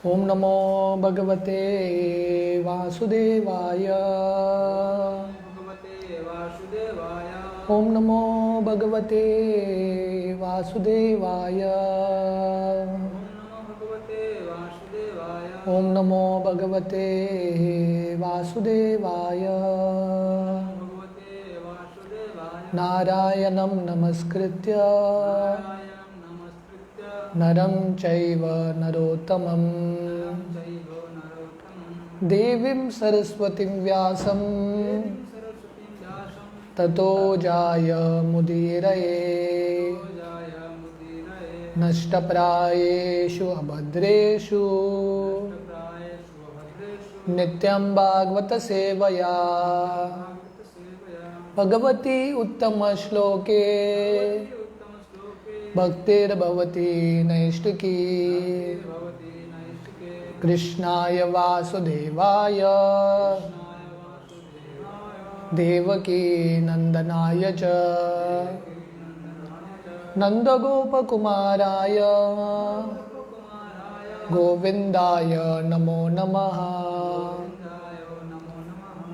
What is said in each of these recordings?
ओम नमो भगवते वासुदेवाय। ओम नमो भगवते वासुदेवाय। ओम नमो भगवते वासुदेवाय। नारायणं नमस्कृत्य नरं चैव नरोत्तमं देवीं सरस्वतीं व्यासं ततो जायमुदीरये। नष्टप्रायेषु अभद्रेषु नित्यं भागवत सेवया भगवती उत्तमश्लोके भक्तिर्भवती नैष्टिकी। कृष्णाय वासुदेवाय देवकी नंदनाय च नंदगोपकुमाराय गोविंदाय नमो नमः।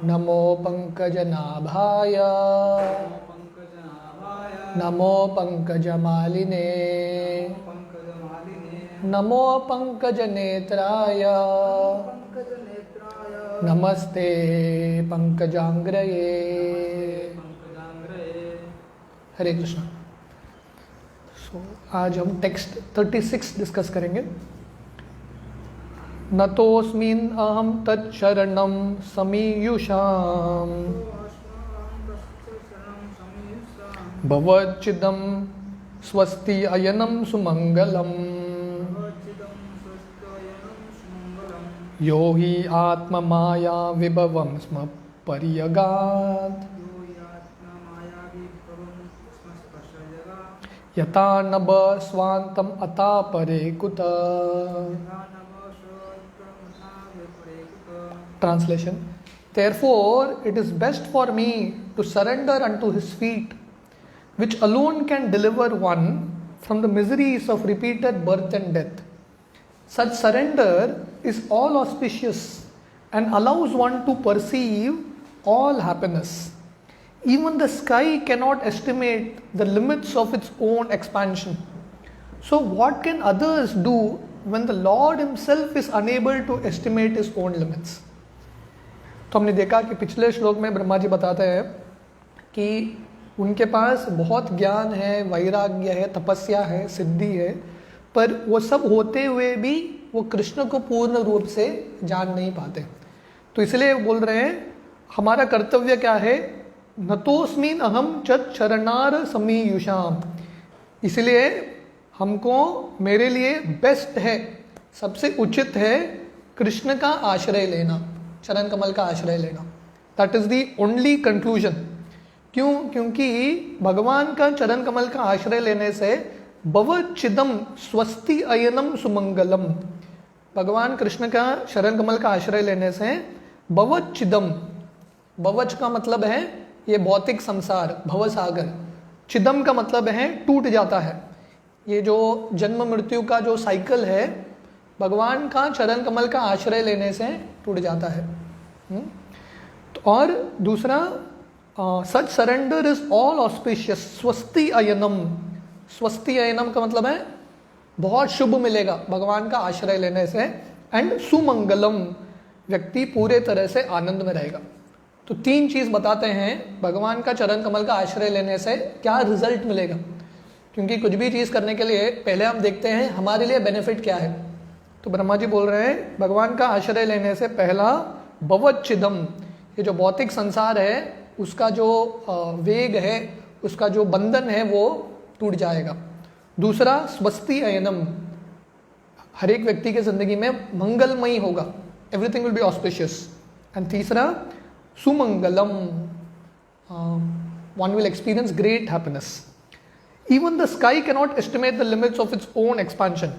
नमो पंकजनाभाय नमो पंकजमालिने नमो पंकजनेत्राय नमस्ते पंकजांग्रये। हरे कृष्ण। आज हम टेक्स्ट 36 डिस्कस करेंगे। नतोऽस्मिन् अहं तच्छरणं समीयुषाम् भवच्चिदं स्वस्ति अयनं सुमंगलम्। यो हि आत्ममाया विभवं स्म पर्यगात् यथा नभ स्वान्तम् अता परे कुतः। Translation: Therefore, it is best for me to surrender unto his feet, which alone can deliver one from the miseries of repeated birth and death. Such surrender is all auspicious and allows one to perceive all happiness. Even the sky cannot estimate the limits of its own expansion. So, what can others do when the Lord Himself is unable to estimate His own limits? तो हमने देखा कि पिछले श्लोक में ब्रह्मा जी बताते हैं कि उनके पास बहुत ज्ञान है, वैराग्य है, तपस्या है, सिद्धि है, पर वो सब होते हुए भी वो कृष्ण को पूर्ण रूप से जान नहीं पाते। तो इसलिए बोल रहे हैं हमारा कर्तव्य क्या है, नतोस्मिन् अहम चत शरणार समीयुषाम। इसलिए हमको, मेरे लिए बेस्ट है, सबसे उचित है कृष्ण का आश्रय लेना, चरण कमल का आश्रय लेना। That is the only conclusion. क्यों? क्योंकि भगवान का चरण कमल का आश्रय लेने से भवच्चिदम स्वस्ति अयनम सुमंगलम। भगवान कृष्ण का शरण कमल का आश्रय लेने से भवच्चिदम, भवच का मतलब है ये भौतिक संसार, भवसागर। चिदम का मतलब है टूट जाता है। ये जो जन्म मृत्यु का जो साइकिल है, भगवान का चरण कमल का आश्रय लेने से टूट जाता है। और दूसरा, सच सरेंडर इज ऑल ऑस्पिशियस। स्वस्ति अयनम, स्वस्ति अयनम का मतलब है बहुत शुभ मिलेगा भगवान का आश्रय लेने से। एंड सुमंगलम, व्यक्ति पूरे तरह से आनंद में रहेगा। तो तीन चीज बताते हैं भगवान का चरण कमल का आश्रय लेने से क्या रिजल्ट मिलेगा। क्योंकि कुछ भी चीज करने के लिए पहले हम देखते हैं हमारे लिए बेनिफिट क्या है। तो ब्रह्मा जी बोल रहे हैं भगवान का आश्रय लेने से पहला भवच्चिदम, ये जो भौतिक संसार है उसका जो वेग है, उसका जो बंधन है वो टूट जाएगा। दूसरा, स्वस्ति अयनम, हर एक व्यक्ति के जिंदगी में मंगलमयी होगा, everything will be auspicious. And तीसरा, सुमंगलम, one will experience great happiness. Even the sky cannot estimate the limits of its own expansion.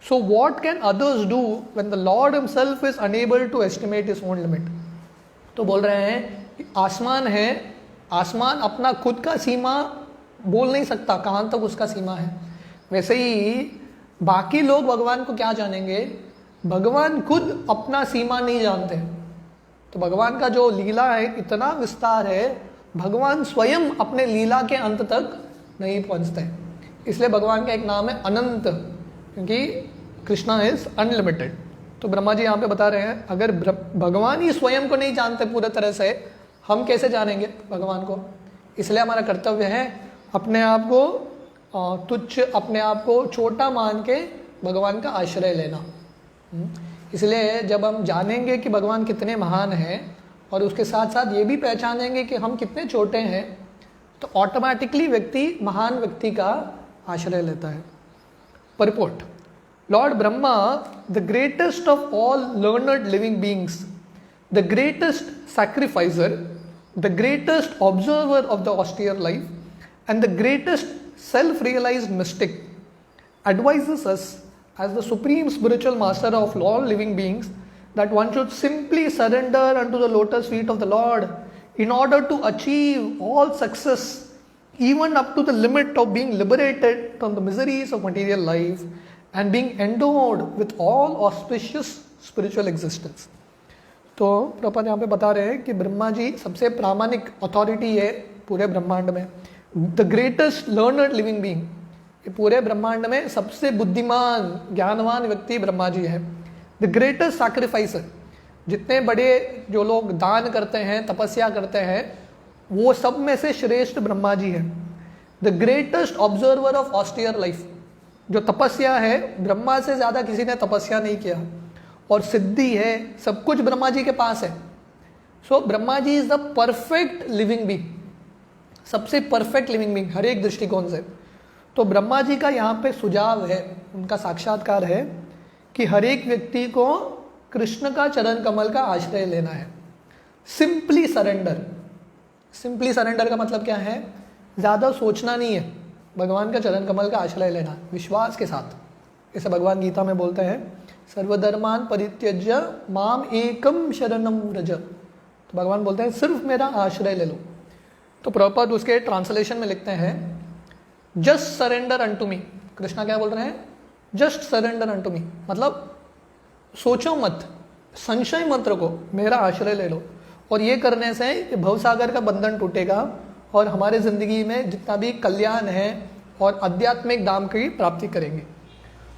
So what can others do when the Lord Himself is unable to estimate His own limit? तो बोल रहे हैं आसमान है, आसमान अपना खुद का सीमा बोल नहीं सकता, कहाँ तक उसका सीमा है। वैसे ही बाकी लोग भगवान को क्या जानेंगे भगवान खुद अपना सीमा नहीं जानते। तो भगवान का जो लीला है इतना विस्तार है, भगवान स्वयं अपने लीला के अंत तक नहीं पहुंचते। इसलिए भगवान का एक नाम है अनंत, क्योंकि कृष्णा इज अनलिमिटेड। तो ब्रह्मा जी यहाँ पे बता रहे हैं अगर भगवान ही स्वयं को नहीं जानते पूरे तरह से, हम कैसे जानेंगे भगवान को। इसलिए हमारा कर्तव्य है अपने आप को तुच्छ, अपने आप को छोटा मान के भगवान का आश्रय लेना। इसलिए जब हम जानेंगे कि भगवान कितने महान हैं और उसके साथ साथ ये भी पहचानेंगे कि हम कितने छोटे हैं, तो ऑटोमेटिकली व्यक्ति महान व्यक्ति का आश्रय लेता है। Purport: Lord Brahma, the greatest of all learned living beings, the greatest sacrificer, the greatest observer of the austere life, and the greatest self-realized mystic, advises us as the supreme spiritual master of all living beings that one should simply surrender unto the lotus feet of the Lord in order to achieve all success, even up to the limit of being liberated from the miseries of material life and being endowed with all auspicious spiritual existence. तो प्रभुपाद यहाँ पे बता रहे हैं कि ब्रह्मा जी सबसे प्रामाणिक authority है पूरे ब्रह्मांड में, the greatest learned living being, ये पूरे ब्रह्मांड में सबसे बुद्धिमान ज्ञानवान व्यक्ति ब्रह्मा जी है। द ग्रेटेस्ट सैक्रिफाइसर, जितने बड़े जो लोग दान करते हैं, तपस्या करते हैं, वो सब में से श्रेष्ठ ब्रह्मा जी है। The greatest observer of austere life, जो तपस्या है ब्रह्मा से ज़्यादा किसी ने तपस्या नहीं किया, और सिद्धि है, सब कुछ ब्रह्मा जी के पास है। So Brahma ji is the perfect living being, सबसे परफेक्ट लिविंग बीइंग हर एक दृष्टिकोण से। तो ब्रह्मा जी का यहाँ पे सुझाव है, उनका साक्षात्कार है कि हर एक व्यक्ति को कृष्ण का चरण कमल का आश्रय लेना है। सिंपली सरेंडर, सिंपली सरेंडर का मतलब क्या है? ज़्यादा सोचना नहीं है, भगवान का चरण कमल का आश्रय लेना विश्वास के साथ। जैसे भगवान गीता में बोलते हैं सर्वधर्मान परित्यज्य माम एकम शरणम व्रज, तो भगवान बोलते हैं सिर्फ मेरा आश्रय ले लो। तो प्रभुपाद उसके ट्रांसलेशन में लिखते हैं जस्ट सरेंडर अनटू मी। कृष्णा क्या बोल रहे हैं? जस्ट सरेंडर अनटू मी, मतलब सोचो मत, संशय मत रखो, मेरा आश्रय ले लो। और ये करने से भवसागर का बंधन टूटेगा और हमारे ज़िंदगी में जितना भी कल्याण है और आध्यात्मिक धाम की प्राप्ति करेंगे।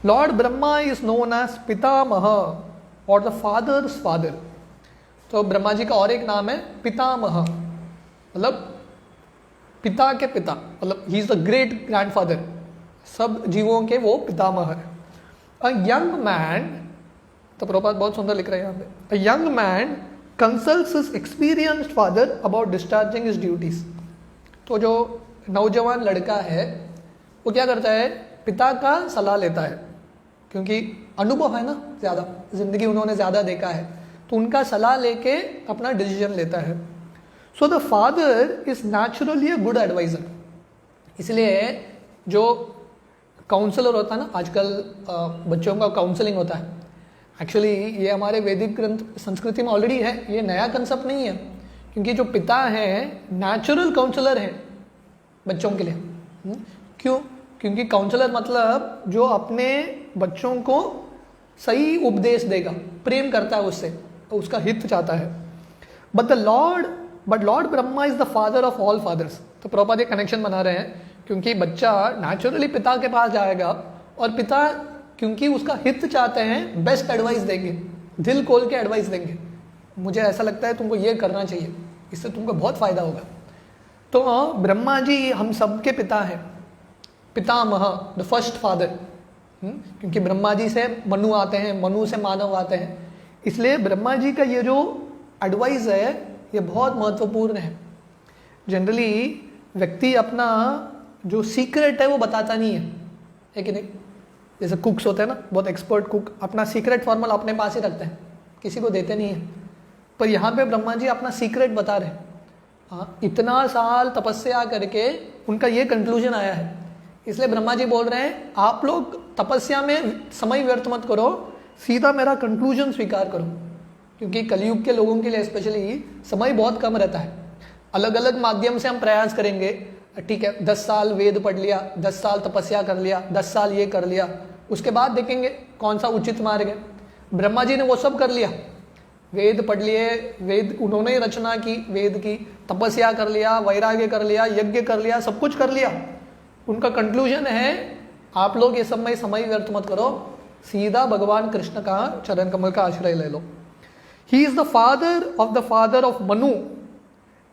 Lord Brahma is known as Pitamaha और द फादर्स फादर। तो ब्रह्मा जी का और एक नाम है पितामह, मतलब पिता के पिता, मतलब ही इज द ग्रेट ग्रैंडफादर, सब जीवों के वो पितामह है। अ यंग मैन, तो प्रभुपाद बहुत सुंदर लिख रहे हैं यहाँ पे, a young man consults his experienced father about discharging his duties. तो जो नौजवान लड़का है वो क्या करता है? पिता का सलाह लेता है, क्योंकि अनुभव है ना ज़्यादा, जिंदगी उन्होंने ज़्यादा देखा है, तो उनका सलाह लेके अपना डिसीजन लेता है। So the father is naturally a good adviser. इसलिए जो काउंसलर होता है ना, आजकल बच्चों का काउंसलिंग होता है, एक्चुअली ये हमारे वैदिक ग्रंथ संस्कृति में ऑलरेडी है, ये नया कंसेप्ट नहीं है, क्योंकि जो पिता हैं नेचुरल काउंसलर हैं बच्चों के लिए। क्यों? क्योंकि काउंसलर मतलब जो अपने बच्चों को सही उपदेश देगा, प्रेम करता है उससे, तो उसका हित चाहता है। But Lord Brahma is the father of all fathers. तो प्रभुपाद ये कनेक्शन बना रहे हैं, क्योंकि बच्चा नेचुरली पिता के पास जाएगा और पिता क्योंकि उसका हित चाहते हैं बेस्ट एडवाइस देंगे, दिल खोल के एडवाइस देंगे, मुझे ऐसा लगता है तुमको ये करना चाहिए, इससे तुमको बहुत फायदा होगा। तो ब्रह्मा जी हम सबके पिता हैं, पितामह, द फर्स्ट फादर, क्योंकि ब्रह्मा जी से मनु आते हैं, मनु से मानव आते हैं, इसलिए ब्रह्मा जी का ये जो एडवाइस है ये बहुत महत्वपूर्ण है। जनरली व्यक्ति अपना जो सीक्रेट है वो बताता नहीं है कि नहीं? जैसे कुक्स होते हैं ना, बहुत एक्सपर्ट कुक अपना सीक्रेट फॉर्मूला अपने पास ही रखते हैं, किसी को देते नहीं है। पर यहाँ पे ब्रह्मा जी अपना सीक्रेट बता रहे हैं। हाँ, इतना साल तपस्या करके उनका ये कंक्लूजन आया है, इसलिए ब्रह्मा जी बोल रहे हैं आप लोग तपस्या में समय व्यर्थ मत करो, सीधा मेरा कंक्लूजन स्वीकार करो, क्योंकि कलयुग के लोगों के लिए स्पेशली समय बहुत कम रहता है। अलग अलग माध्यम से हम प्रयास करेंगे, ठीक है 10 साल वेद पढ़ लिया, 10 साल तपस्या कर लिया, 10 साल ये कर लिया, उसके बाद देखेंगे कौन सा उचित मार्ग है। ब्रह्मा जी ने वो सब कर लिया, वेद पढ़ लिए, वेद उन्होंने रचना की, वेद की, तपस्या कर लिया, वैराग्य कर लिया, यज्ञ कर लिया, सब कुछ कर लिया। उनका कंक्लूजन है आप लोग ये सब में समय व्यर्थ मत करो, सीधा भगवान कृष्ण का चरण कमल का आश्रय ले लो। He is the father of Manu,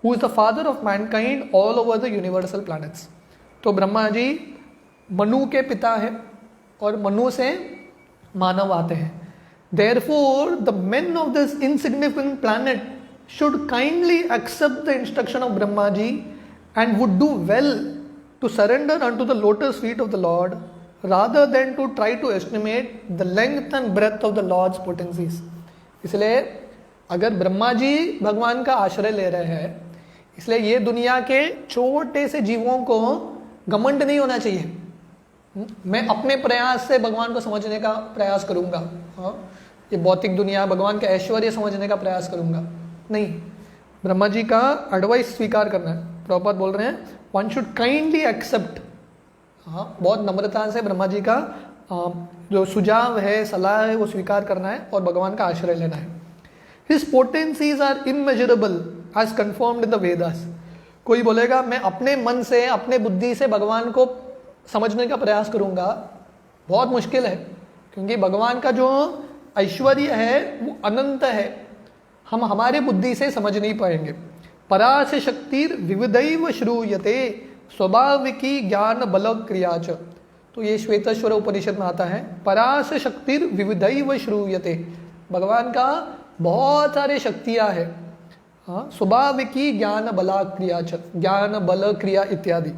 who is the father of mankind all over the universal planets. तो ब्रह्मा जी मनु के पिता है और मनु से मानव आते हैं। Therefore, the men of this insignificant planet should kindly accept the instruction of Brahma ji and would do well to surrender unto the lotus feet of the Lord rather than to try to estimate the length and breadth of the Lord's potencies. इसलिए अगर ब्रह्मा जी भगवान का आश्रय ले रहे हैं, इसलिए ये दुनिया के छोटे से जीवों को घमंड नहीं होना चाहिए। मैं अपने प्रयास से भगवान को समझने का प्रयास करूंगा, हाँ, ये भौतिक दुनिया, भगवान का ऐश्वर्य समझने का प्रयास करूंगा, नहीं, ब्रह्मा जी का एडवाइस स्वीकार करना है। प्रभुपाद बोल रहे हैं वन शुड काइंडली एक्सेप्ट, हाँ, बहुत नम्रता से ब्रह्मा जी का जो सुझाव है, सलाह है, वो स्वीकार करना है और भगवान का आश्रय लेना है। His potencies are immeasurable as confirmed in the Vedas. कोई बोलेगा मैं अपने मन से, अपने बुद्धि से भगवान को समझने का प्रयास करूंगा, बहुत मुश्किल है, क्योंकि भगवान का जो ऐश्वर्य है वो अनंत है, हम हमारे बुद्धि से समझ नहीं पाएंगे। परास शक्तिर विविधैव श्रूयते स्वाभाविकी ज्ञान बल क्रियाच। तो ये श्वेतेश्वर उपनिषद में आता है, परास शक्तिर विविधैव श्रूयते, भगवान का बहुत सारे शक्तियां हैं, हाँ, स्वाभाविकी ज्ञान बला क्रियाच, ज्ञान बल क्रिया इत्यादि।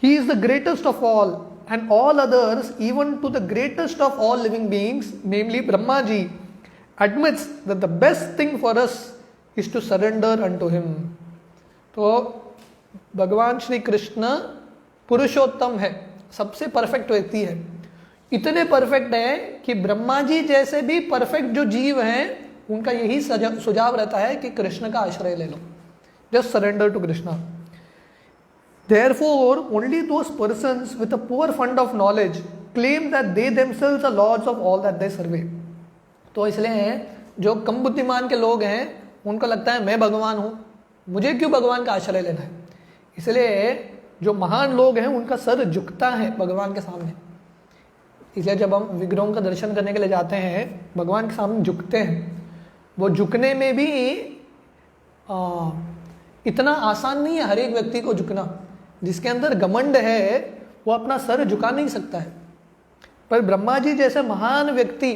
He is the greatest of all, and all others, even to the greatest of all living beings, namely Brahma ji, admits that the best thing for us is to surrender unto him. तो भगवान श्री कृष्ण पुरुषोत्तम है, सबसे perfect व्यक्ति है, इतने perfect है कि ब्रह्मा जी जैसे भी परफेक्ट जो जीव हैं उनका यही सुझाव रहता है कि कृष्ण का आश्रय ले लो, just surrender to Krishna. Therefore, only those persons with a poor fund of knowledge claim that they themselves are lords of all that they survey. तो इसलिए जो कम बुद्धिमान के लोग हैं उनको लगता है मैं भगवान हूँ, मुझे क्यों भगवान का आश्रय लेना है। इसलिए जो महान लोग हैं उनका सर झुकता है भगवान के सामने। इसलिए जब हम विग्रहों का दर्शन करने के लिए जाते हैं, भगवान के सामने झुकते हैं। वो झुकने में भी इतना आसान नहीं है हर एक व्यक्ति को झुकना। जिसके अंदर घमंड है वो अपना सर झुका नहीं सकता है, पर ब्रह्मा जी जैसे महान व्यक्ति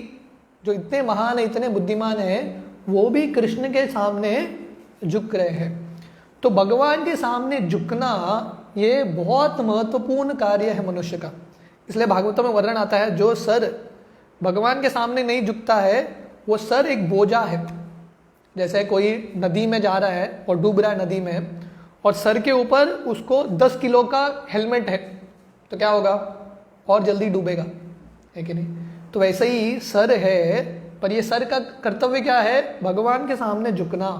जो इतने महान है, इतने बुद्धिमान है, वो भी कृष्ण के सामने झुक रहे हैं। तो भगवान के सामने झुकना ये बहुत महत्वपूर्ण कार्य है मनुष्य का। इसलिए भागवत में वर्णन आता है जो सर भगवान के सामने नहीं झुकता है वो सर एक बोझा है। जैसे कोई नदी में जा रहा है और डूब रहा है नदी में, और सर के ऊपर उसको 10 किलो का हेलमेट है, तो क्या होगा, और जल्दी डूबेगा, है कि नहीं। तो वैसे ही सर है, पर ये सर का कर्तव्य क्या है, भगवान के सामने झुकना।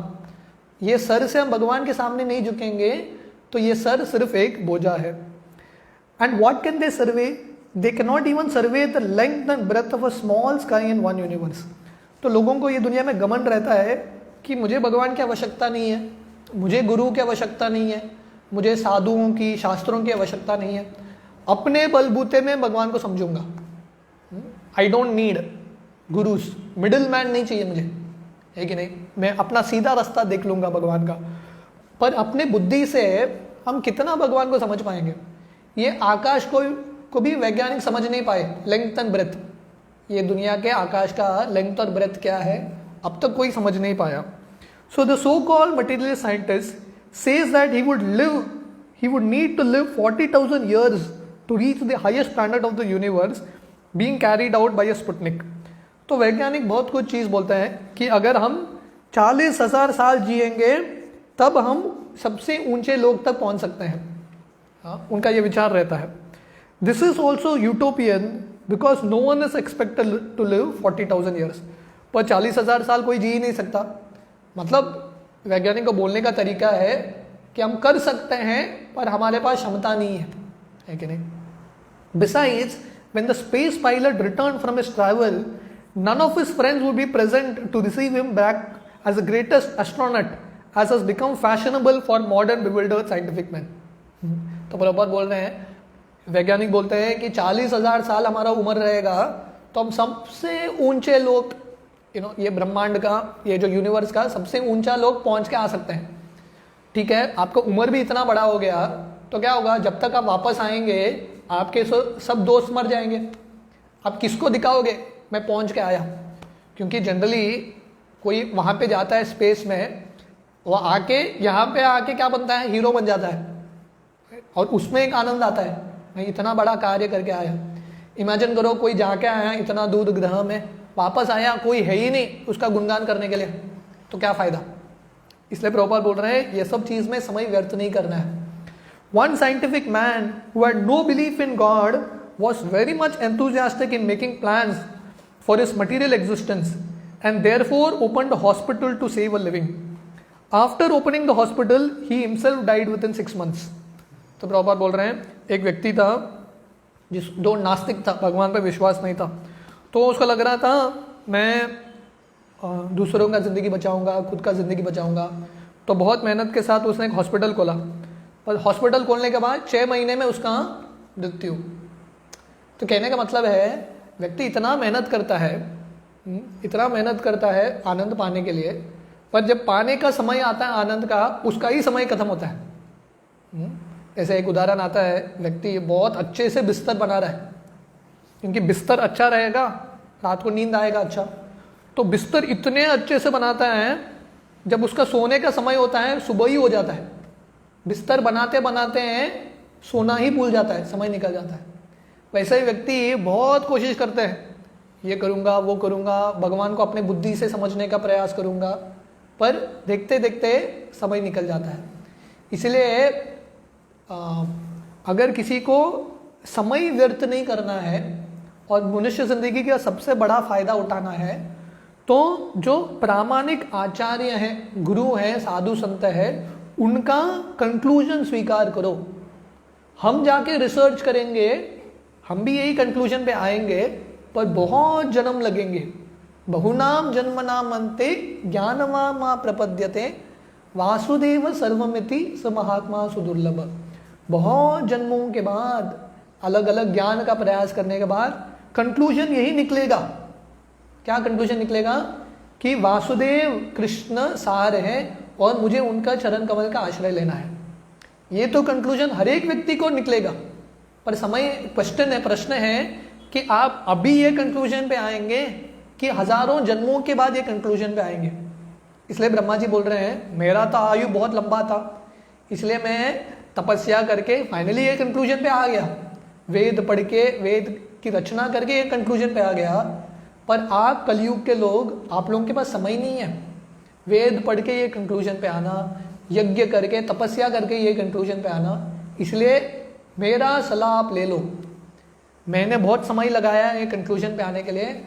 ये सर से हम भगवान के सामने नहीं झुकेंगे तो ये सर सिर्फ एक बोझा है। And what can they survey, they can not even survey the length and breadth of a small sky in one universe. तो लोगों को ये दुनिया में घमंड रहता है कि मुझे भगवान की आवश्यकता नहीं है, मुझे गुरु की आवश्यकता नहीं है, मुझे साधुओं की, शास्त्रों की आवश्यकता नहीं है, अपने बलबूते में भगवान को समझूंगा। I don't need gurus, middle man नहीं चाहिए मुझे, है कि नहीं। मैं अपना सीधा रास्ता देख लूंगा भगवान का। पर अपने बुद्धि से हम कितना भगवान को समझ पाएंगे। ये आकाश को भी वैज्ञानिक समझ नहीं पाए, लेंथ एंड ब्रेथ। ये दुनिया के आकाश का लेंथ और ब्रेथ क्या है अब तक कोई समझ नहीं पाया। So the so-called materialist scientist says that he would need to live 40,000 years to reach the highest planet of the universe being carried out by a Sputnik. तो वैज्ञानिक बहुत कुछ चीज़ बोलते हैं कि अगर हम 40,000 साल जिएंगे तब हम सबसे ऊंचे लोग तक पहुंच सकते हैं। हाँ, उनका ये विचार रहता है। This is also utopian because no one is expected to live 40,000 years. पर 40,000 साल कोई जी ही नहीं सकता। मतलब वैज्ञानिक को बोलने का तरीका है कि हम कर सकते हैं पर हमारे पास क्षमता नहीं है कि नहीं। Besides, when the space pilot returned from his travel, None of his friends would be present to receive him back as the greatest astronaut as has become fashionable for modern bewildered scientific men. तो प्रभुपाद बोल रहे हैं, वैज्ञानिक बोलते हैं कि 40,000 साल हमारा उम्र रहेगा तो हम सबसे ऊंचे लोग, ये ब्रह्मांड का, ये जो यूनिवर्स का सबसे ऊंचा लोग पहुंच के आ सकते हैं. ठीक है, आपका उम्र भी इतना बड़ा हो गया तो क्या होगा, जब तक आप वापस आएंगे आपके सब दोस्त मर जाएंगे. आप किसको दिखाओगे मैं पहुंच के आया? क्योंकि जनरली कोई वहां पे जाता है स्पेस में, वो आके यहाँ पे आके क्या बनता है, हीरो बन जाता है और उसमें एक आनंद आता है, मैं इतना बड़ा कार्य करके आया. इमेजिन करो कोई जाके आया इतना दूर ग्रह में, वापस आया कोई है ही नहीं उसका गुणगान करने के लिए, तो क्या फायदा. इसलिए प्रभुपाद बोल रहे हैं ये सब चीज में समय व्यर्थ नहीं करना है. One scientific man who had no belief in God was very much enthusiastic in making plans for his material existence and therefore opened a hospital to save a living. After opening the hospital, he himself died within 6 months. तो प्रभुपाद बोल रहे हैं एक व्यक्ति था जो नास्तिक था, भगवान पर विश्वास नहीं था, तो उसको लग रहा था मैं दूसरों का ज़िंदगी बचाऊंगा, खुद का ज़िंदगी बचाऊंगा. तो बहुत मेहनत के साथ उसने एक हॉस्पिटल खोला, और हॉस्पिटल खोलने के बाद 6 महीने में उसका मृत्यु. तो कहने का मतलब है व्यक्ति इतना मेहनत करता है आनंद पाने के लिए, पर जब पाने का समय आता है आनंद का, उसका ही समय खत्म होता है. ऐसे एक उदाहरण आता है, व्यक्ति बहुत अच्छे से बिस्तर बना रहा है, क्योंकि बिस्तर अच्छा रहेगा रात को नींद आएगा अच्छा, तो बिस्तर इतने अच्छे से बनाता है जब उसका सोने का समय होता है सुबह ही हो जाता है. बिस्तर बनाते बनाते हैं सोना ही भूल जाता है, समय निकल जाता है. वैसे ही व्यक्ति बहुत कोशिश करते हैं, ये करूँगा वो करूँगा, भगवान को अपने बुद्धि से समझने का प्रयास करूँगा, पर देखते देखते समय निकल जाता है. इसलिए अगर किसी को समय व्यर्थ नहीं करना है और मनुष्य जिंदगी का सबसे बड़ा फायदा उठाना है, तो जो प्रामाणिक आचार्य हैं, गुरु हैं, साधु संत हैं, उनका कंक्लूजन स्वीकार करो. हम जाके रिसर्च करेंगे, हम भी यही कंक्लूजन पे आएंगे, पर बहुत जन्म लगेंगे. बहुनाम जन्मनाम अन्ते ज्ञानवा मा प्रपद्यते वासुदेव सर्वमिति स महात्मा सुदुर्लभ. बहुत जन्मों के बाद, अलग अलग ज्ञान का प्रयास करने के बाद कंक्लूजन यही निकलेगा. क्या कंक्लूजन निकलेगा? कि वासुदेव कृष्ण सार है और मुझे उनका चरण कमल का आश्रय लेना है. ये तो कंक्लूजन हर एक व्यक्ति को निकलेगा, पर समय प्रश्न है कि आप अभी ये कंक्लूजन पे आएंगे कि हजारों जन्मों के बाद ये कंक्लूजन पे आएंगे. इसलिए ब्रह्मा जी बोल रहे हैं मेरा तो आयु बहुत लंबा था, इसलिए मैं तपस्या करके फाइनली ये कंक्लूजन पे आ गया, वेद पढ़ के, वेद की रचना करके ये कंक्लूजन पे आ गया. पर आप कलयुग के लोग, आप लोगों के पास समय नहीं है वेद पढ़ के ये कंक्लूजन पे आना, यज्ञ करके तपस्या करके ये कंक्लूजन पे आना. इसलिए मेरा सलाह आप ले लो. मैंने बहुत समय लगाया है कंक्लूजन पे आने के लिए,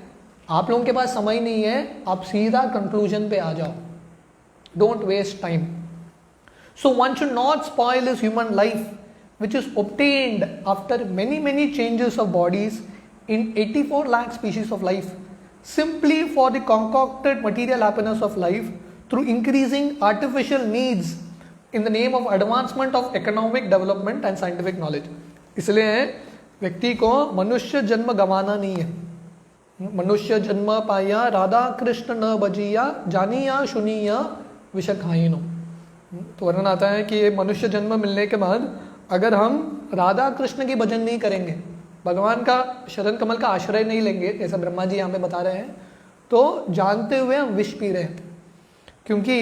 आप लोगों के पास समय नहीं है, आप सीधा कंक्लूजन पे आ जाओ. Don't waste time. So one should not spoil his human life which is obtained after many changes of bodies in 84 lakh species of life simply for the concocted material happiness of life through increasing artificial needs in the name of advancement of economic development and scientific knowledge. इसलिए व्यक्ति को मनुष्य जन्म गंवाना नहीं है. मनुष्य जन्म पाया राधा कृष्ण न बजिया जानिया सुनिया विष खाइनो. तो वर्णन आता है कि ये मनुष्य जन्म मिलने के बाद अगर हम राधा कृष्ण की भजन नहीं करेंगे, भगवान का शरण कमल का आश्रय नहीं लेंगे, जैसा ब्रह्मा जी यहाँ पे बता रहे हैं, तो जानते हुए हम विष पी रहे हैं. क्योंकि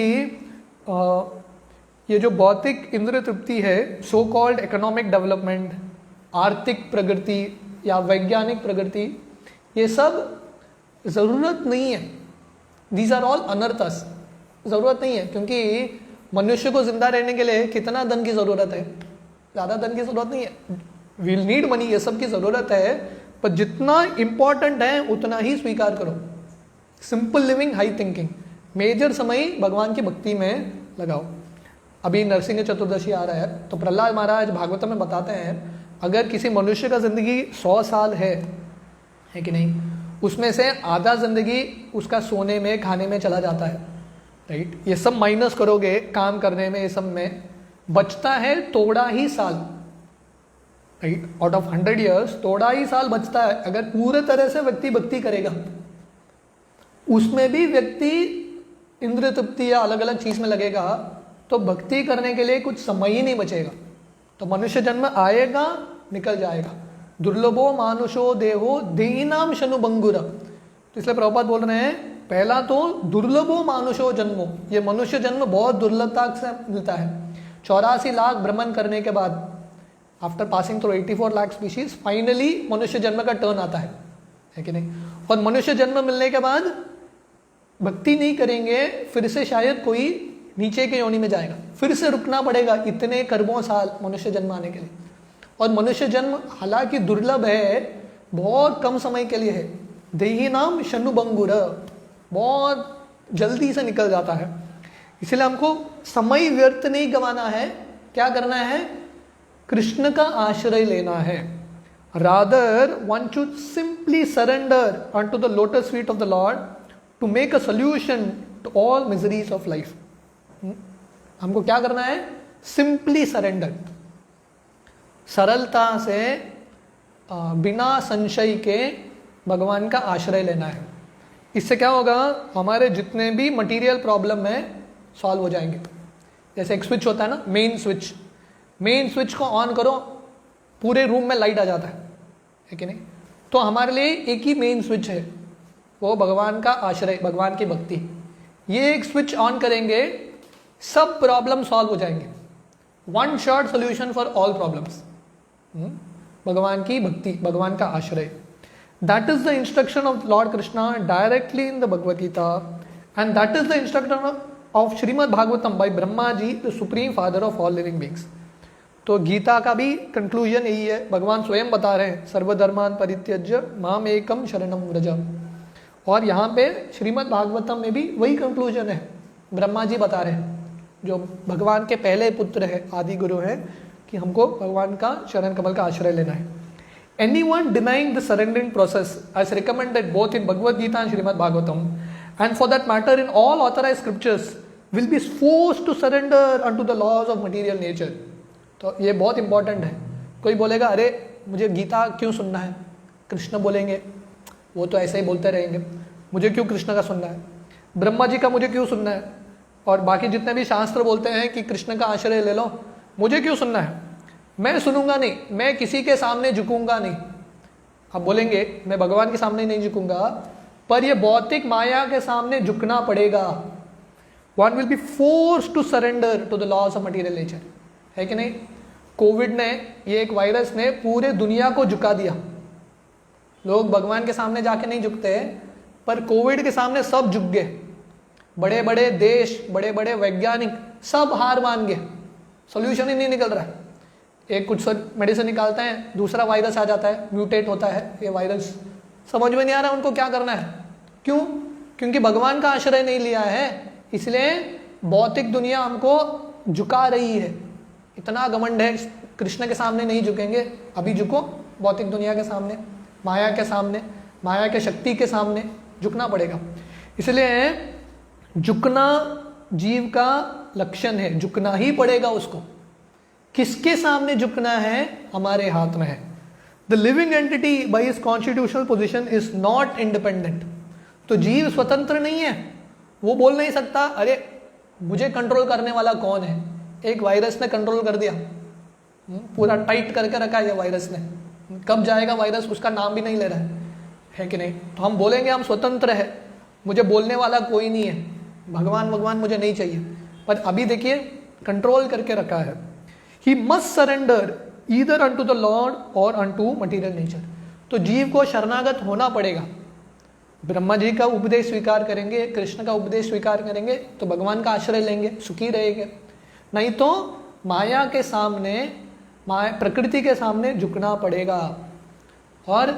ये जो भौतिक इंद्रिय तृप्ति है, सो कॉल्ड इकोनॉमिक डेवलपमेंट, आर्थिक प्रगति या वैज्ञानिक प्रगति, ये सब ज़रूरत नहीं है. दीज आर ऑल अनर्थस. ज़रूरत नहीं है, क्योंकि मनुष्य को जिंदा रहने के लिए कितना धन की ज़रूरत है? ज़्यादा धन की ज़रूरत नहीं है. विल नीड मनी, ये सब की ज़रूरत है, पर जितना इम्पॉर्टेंट है उतना ही स्वीकार करो. Simple living, high thinking. Major समय भगवान की भक्ति में लगाओ. अभी नरसिंह चतुर्दशी आ रहा है, तो प्रहलाद महाराज भागवत में बताते हैं अगर किसी मनुष्य का ज़िंदगी 100 साल है कि नहीं, उसमें से आधा जिंदगी उसका सोने में खाने में चला जाता है, राइट। ये सब माइनस करोगे काम करने में, ये सब में बचता है थोड़ा ही साल, राइट। आउट ऑफ 100 years थोड़ा ही साल बचता है। अगर पूरे तरह से व्यक्ति भक्ति करेगा, उसमें भी व्यक्ति इंद्रिय तृप्ति या अलग अलग चीज में लगेगा, तो भक्ति करने के लिए कुछ समय ही नहीं बचेगा। तो मनुष्य जन्म आएगा निकल जाएगा। दुर्लभो मानुषो देहो देहिनाम शनु बंगुर। तो इसलिए प्रभुपाद बोल रहे हैं, पहला तो दुर्लभो मानुषो जन्मो, ये मनुष्य जन्म बहुत दुर्लभता से मिलता है। 84 लाख भ्रमण करने के बाद, after passing through 84 lakh species, finally मनुष्य जन्म का टर्न आता है कि नहीं। और मनुष्य जन्म मिलने के बाद भक्ति नहीं करेंगे, फिर से शायद कोई नीचे के योनि में जाएगा, फिर से रुकना पड़ेगा इतने करोड़ों साल मनुष्य जन्म आने के लिए। और मनुष्य जन्म हालांकि दुर्लभ है, बहुत कम समय के लिए है। देही नाम शनु बंगुर, बहुत जल्दी से निकल जाता है। इसलिए हमको समय व्यर्थ नहीं गंवाना है। क्या करना है? कृष्ण का आश्रय लेना है। Rather one should simply surrender unto the lotus feet of the Lord to make a solution to all miseries of life. हमको क्या करना है? सिंपली सरेंडर, सरलता से बिना संशय के भगवान का आश्रय लेना है। इससे क्या होगा? हमारे जितने भी मटेरियल प्रॉब्लम है सॉल्व हो जाएंगे। जैसे एक स्विच होता है ना, मेन स्विच, मेन स्विच को ऑन करो पूरे रूम में लाइट आ जाता है कि नहीं। तो हमारे लिए एक ही मेन स्विच है, वो भगवान का आश्रय, भगवान की भक्ति। ये एक स्विच ऑन करेंगे, सब प्रॉब्लम सॉल्व हो जाएंगे। One short solution for all problems, भगवान की भक्ति, भगवान का आश्रय। That is the instruction of Lord Krishna directly in the Bhagavad Gita, and that is the instruction of Srimad Bhagavatam by Brahma ji, the supreme father of all living beings. तो गीता का भी कंक्लूजन यही है, भगवान स्वयं बता रहे हैं, सर्वधर्मान परित्यज्य माम एकम शरणम व्रज। और यहाँ पे श्रीमद् भागवतम में भी वही कंक्लूजन है, ब्रह्मा जी बता रहे हैं, जो भगवान के पहले पुत्र है, आदि गुरु है, कि हमको भगवान का शरण कमल का आश्रय लेना है। Anyone denying the surrendering process as recommended both in Bhagavad Gita and Srimad Bhagavatam, and for that matter in all authorized scriptures, will be forced to surrender unto the laws of material nature. तो ये बहुत important है। कोई बोलेगा अरे मुझे गीता क्यों सुनना है, कृष्ण बोलेंगे वो तो ऐसे ही बोलते रहेंगे, मुझे क्यों कृष्ण का सुनना है, ब्रह्मा जी का मुझे क्यों सुनना है, और बाकी जितने भी शास्त्र बोलते हैं कि कृष्ण का आश्रय ले लो, मुझे क्यों सुनना है, मैं सुनूंगा नहीं, मैं किसी के सामने झुकूंगा नहीं। आप बोलेंगे मैं भगवान के सामने नहीं झुकूंगा, पर ये भौतिक माया के सामने झुकना पड़ेगा। One will be forced to surrender to the laws of material nature, है कि नहीं। कोविड ने, ये एक वायरस ने पूरे दुनिया को झुका दिया। लोग भगवान के सामने जाके नहीं झुकते, पर कोविड के सामने सब झुक गए। बड़े बड़े देश, बड़े बड़े वैज्ञानिक सब हार मान गए, सोल्यूशन ही नहीं निकल रहा है। एक कुछ मेडिसिन निकालते हैं, दूसरा वायरस आ जाता है, म्यूटेट होता है ये वायरस, समझ में नहीं आ रहा उनको क्या करना है। क्यों? क्योंकि भगवान का आश्रय नहीं लिया है, इसलिए भौतिक दुनिया हमको झुका रही है। इतना घमंड है, कृष्ण के सामने नहीं झुकेंगे, अभी झुको भौतिक दुनिया के सामने, माया के सामने, माया के शक्ति के सामने झुकना पड़ेगा। इसलिए झुकना जीव का लक्षण है, झुकना ही पड़ेगा उसको। किसके सामने झुकना है? हमारे हाथ में है। The living entity by his constitutional position is not independent. तो जीव स्वतंत्र नहीं है, वो बोल नहीं सकता अरे मुझे कंट्रोल करने वाला कौन है। एक वायरस ने कंट्रोल कर दिया, पूरा टाइट करके रखा है ये वायरस ने, कब जाएगा वायरस उसका नाम भी नहीं ले रहा है कि नहीं। तो हम बोलेंगे हम स्वतंत्र है, मुझे बोलने वाला कोई नहीं है, भगवान भगवान मुझे नहीं चाहिए। पर अभी देखिए कंट्रोल करके रखा है। He must surrender either unto the Lord or unto material nature. तो जीव को शरणागत होना पड़ेगा। ब्रह्मा जी का उपदेश स्वीकार करेंगे, कृष्ण का उपदेश स्वीकार करेंगे, तो भगवान का आश्रय लेंगे, सुखी रहेंगे। नहीं तो माया के सामने, माया प्रकृति के सामने झुकना पड़ेगा। और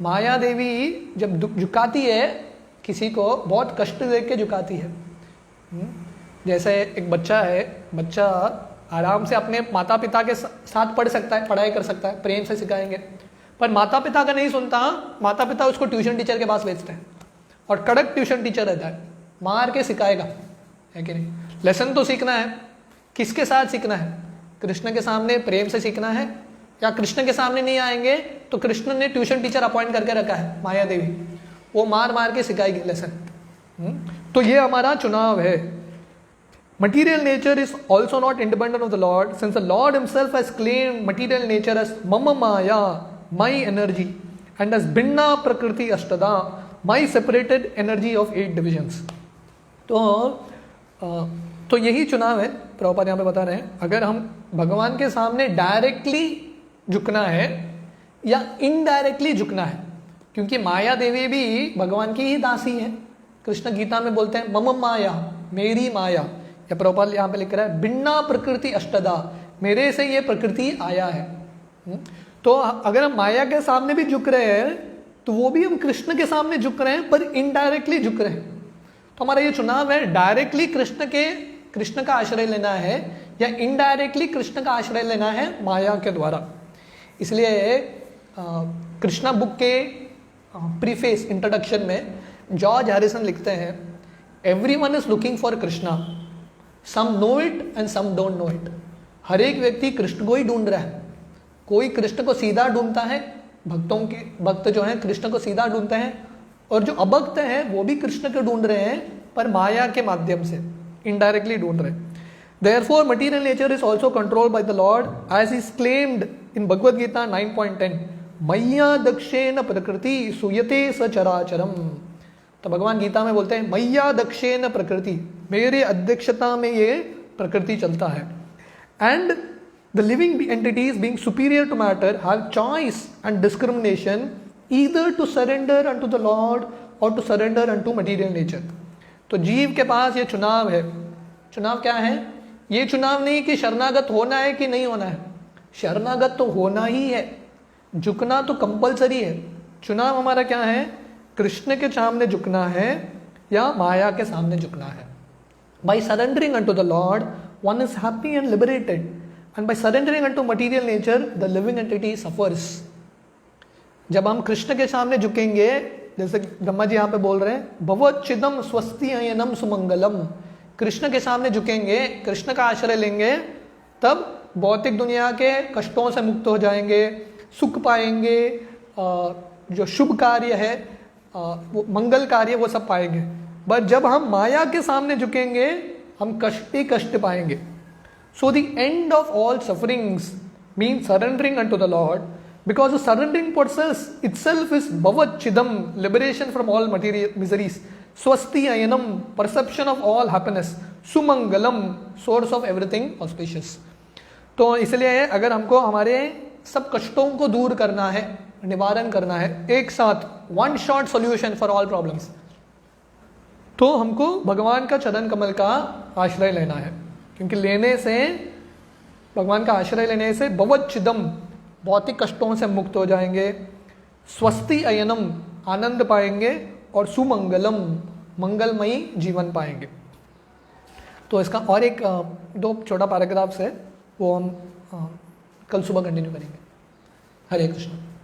माया देवी जब झुकाती है किसी को, बहुत कष्ट दे के झुकाती है। जैसे एक बच्चा है, बच्चा आराम से अपने माता पिता के साथ पढ़ सकता है, पढ़ाई कर सकता है, प्रेम से सिखाएंगे। पर माता पिता का नहीं सुनता, माता पिता उसको ट्यूशन टीचर के पास भेजते हैं और कड़क ट्यूशन टीचर रहता है, मार के सिखाएगा, है कि नहीं। लेसन तो सीखना है, किसके साथ सीखना है? कृष्ण के सामने प्रेम से सीखना है, या कृष्ण के सामने नहीं आएंगे तो कृष्ण ने ट्यूशन टीचर अपॉइंट करके रखा है माया देवी, वो मार मार के सिखाएगी लेसन। तो ये हमारा चुनाव है। Material nature is also not independent of the Lord, since the Lord himself has claimed material nature as mama maya, my energy, and as binna prakriti ashtada, my separated energy of 8 divisions. तो यही चुनाव है, प्रभुपाद यहाँ पे बता रहे हैं। अगर हम भगवान के सामने डायरेक्टली झुकना है या इनडायरेक्टली झुकना है, क्योंकि माया देवी भी भगवान की ही दासी है। कृष्ण गीता में बोलते हैं मम माया, मेरी माया, या प्रभुपाद यहाँ पे लिख रहा है बिन्ना प्रकृति अष्टदा, मेरे से ये प्रकृति आया है। तो अगर हम माया के सामने भी झुक रहे हैं तो वो भी हम कृष्ण के सामने झुक रहे हैं, पर इनडायरेक्टली झुक रहे हैं। तो हमारा ये चुनाव है, डायरेक्टली कृष्ण का आश्रय लेना है या इनडायरेक्टली कृष्ण का आश्रय लेना है माया के द्वारा। इसलिए कृष्णा बुक के प्रीफेस इंट्रोडक्शन में जॉर्ज हैरिसन लिखते हैं, everyone is looking for Krishna, some know it and some don't know it. हर एक व्यक्ति कृष्ण को ही ढूंढ रहा है। कोई कृष्ण को सीधा ढूंढता है, भक्त जो हैं कृष्ण को सीधा ढूंढते हैं, और जो अभक्त हैं वो भी कृष्ण को ढूंढ रहे हैं, पर माया के माध्यम से इनडायरेक्टली ढूंढ रहे हैं। Therefore, material nature is also controlled by the Lord, as is claimed in Bhagavad Gita 9.10. मैया दक्षेन प्रकृति सुयते सचराचरम। तो भगवान गीता में बोलते हैं मैया दक्षेन प्रकृति, मेरे अध्यक्षता में ये प्रकृति चलता है। And the living entities being superior to matter have choice and discrimination either to surrender unto the lord और to surrender unto material nature. तो जीव के पास ये चुनाव है। चुनाव क्या है? ये चुनाव नहीं कि शरणागत होना है कि नहीं होना है, शरणागत तो होना ही है, झुकना तो कंपलसरी है। चुनाव हमारा क्या है? कृष्ण के सामने झुकना है या माया के सामने झुकना है। By surrendering unto the Lord one is happy and liberated, and by surrendering unto material nature the living entity suffers. जब हम कृष्ण के सामने झुकेंगे, जैसे ब्रह्मा जी यहाँ पे बोल रहे हैं भवच्चिदम स्वस्ति अयनम सुमंगलम, कृष्ण के सामने झुकेंगे, कृष्ण का आश्रय लेंगे, तब भौतिक दुनिया के कष्टों से मुक्त हो जाएंगे, सुख पाएंगे, जो शुभ कार्य है, वो मंगल कार्य, वो सब पाएंगे। बट जब हम माया के सामने झुकेंगे हम कष्ट ही कष्ट पाएंगे। So the end of all sufferings mean surrendering unto the Lord, because the surrendering process itself is bhavachidam, liberation from all material miseries, swasti ayanam, perception of all happiness, sumangalam, source of everything auspicious। तो इसलिए अगर हमको हमारे सब कष्टों को दूर करना है, निवारण करना है, एक साथ one shot solution for all problems, तो हमको भगवान का चरण कमल का आश्रय लेना है। क्योंकि लेने से, भगवान का आश्रय लेने से भवच्चिदम, भौतिक कष्टों से मुक्त हो जाएंगे, स्वस्ति अयनम, आनंद पाएंगे, और सुमंगलम, मंगलमयी जीवन पाएंगे। तो इसका और एक दो छोटा पैराग्राफ्स है, वो हम कल सुबह कंटिन्यू करेंगे। हरे कृष्ण।